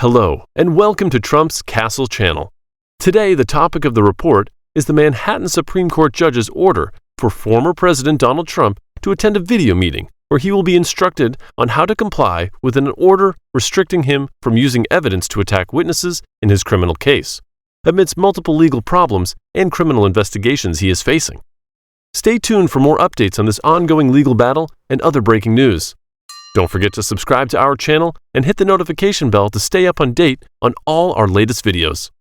Hello, and welcome to Trump's Castle channel. Today, the topic of the report is the Manhattan Supreme Court judge's order for former President Donald Trump to attend a video meeting where he will be instructed on how to comply with an order restricting him from using evidence to attack witnesses in his criminal case, amidst multiple legal problems and criminal investigations he is facing. Stay tuned for more updates on this ongoing legal battle and other breaking news. Don't forget to subscribe to our channel and hit the notification bell to stay up on date on all our latest videos.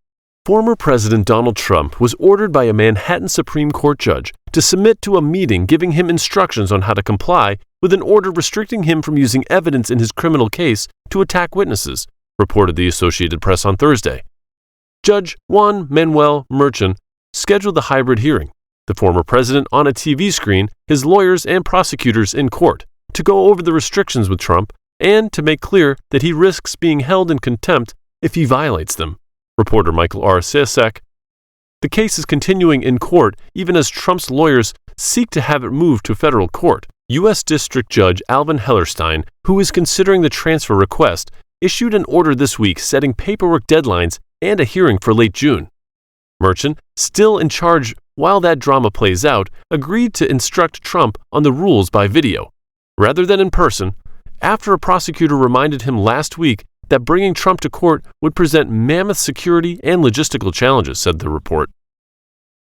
Former President Donald Trump was ordered by a Manhattan Supreme Court judge to submit to a meeting giving him instructions on how to comply with an order restricting him from using evidence in his criminal case to attack witnesses, reported the Associated Press on Thursday. Judge Juan Manuel Merchan scheduled the hybrid hearing, the former president on a TV screen, his lawyers and prosecutors in court, to go over the restrictions with Trump and to make clear that he risks being held in contempt if he violates them, reporter Michael R. Sasek. The case is continuing in court even as Trump's lawyers seek to have it moved to federal court. U.S. District Judge Alvin Hellerstein, who is considering the transfer request, issued an order this week setting paperwork deadlines and a hearing for late June. Merchan, still in charge while that drama plays out, agreed to instruct Trump on the rules by video, rather than in person, after a prosecutor reminded him last week that bringing Trump to court would present mammoth security and logistical challenges, said the report.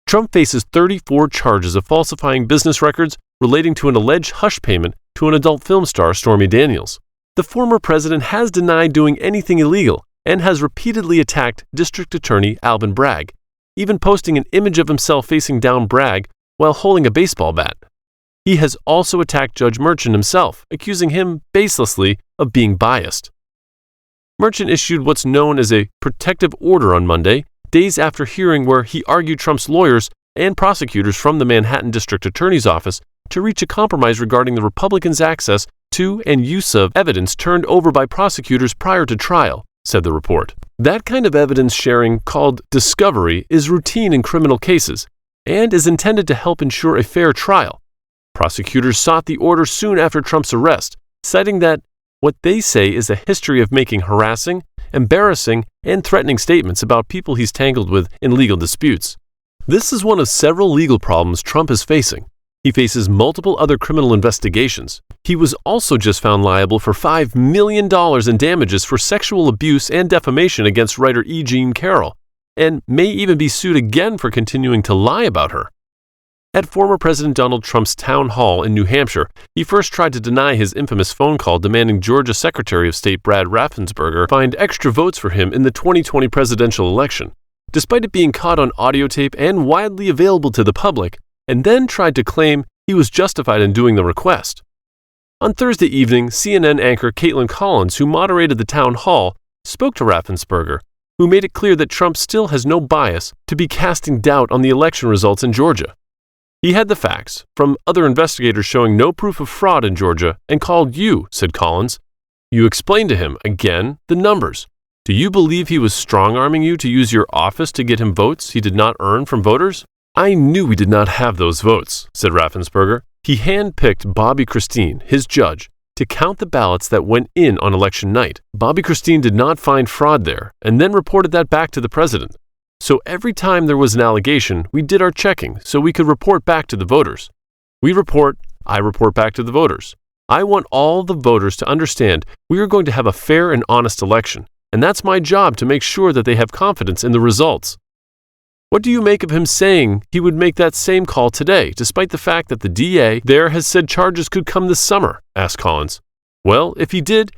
Trump faces 34 charges of falsifying business records relating to an alleged hush payment to an adult film star, Stormy Daniels. The former president has denied doing anything illegal and has repeatedly attacked District Attorney Alvin Bragg, even posting an image of himself facing down Bragg while holding a baseball bat. He has also attacked Judge Merchan himself, accusing him baselessly of being biased. Merchan issued what's known as a protective order on Monday, days after hearing where he argued Trump's lawyers and prosecutors from the Manhattan District Attorney's Office to reach a compromise regarding the Republicans' access to and use of evidence turned over by prosecutors prior to trial, said the report. That kind of evidence sharing, called discovery, is routine in criminal cases and is intended to help ensure a fair trial. Prosecutors sought the order soon after Trump's arrest, citing that what they say is a history of making harassing, embarrassing, and threatening statements about people he's tangled with in legal disputes. This is one of several legal problems Trump is facing. He faces multiple other criminal investigations. He was also just found liable for $5 million in damages for sexual abuse and defamation against writer E. Jean Carroll, and may even be sued again for continuing to lie about her. At former President Donald Trump's town hall in New Hampshire, he first tried to deny his infamous phone call demanding Georgia Secretary of State Brad Raffensperger find extra votes for him in the 2020 presidential election, despite it being caught on audio tape and widely available to the public, and then tried to claim he was justified in doing the request. On Thursday evening, CNN anchor Caitlin Collins, who moderated the town hall, spoke to Raffensperger, who made it clear that Trump still has no bias to be casting doubt on the election results in Georgia. He had the facts from other investigators showing no proof of fraud in Georgia and called you, said Collins. You explained to him, again, the numbers. Do you believe he was strong-arming you to use your office to get him votes he did not earn from voters? I knew we did not have those votes, said Raffensperger. He handpicked Bobby Christine, his judge, to count the ballots that went in on election night. Bobby Christine did not find fraud there and then reported that back to the president. So every time there was an allegation, we did our checking so we could report back to the voters. I report back to the voters. I want all the voters to understand we are going to have a fair and honest election, and that's my job to make sure that they have confidence in the results. What do you make of him saying he would make that same call today, despite the fact that the DA there has said charges could come this summer? Asked Collins. Well, if he did,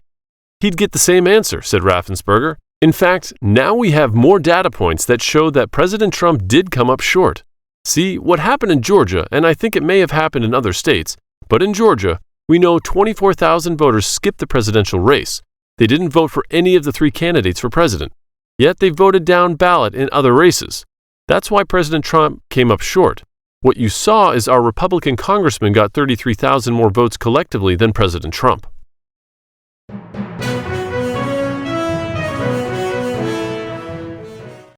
he'd get the same answer, said Raffensperger. In fact, now we have more data points that show that President Trump did come up short. See, what happened in Georgia, and I think it may have happened in other states, but in Georgia, we know 24,000 voters skipped the presidential race. They didn't vote for any of the three candidates for president. Yet they voted down ballot in other races. That's why President Trump came up short. What you saw is our Republican congressman got 33,000 more votes collectively than President Trump.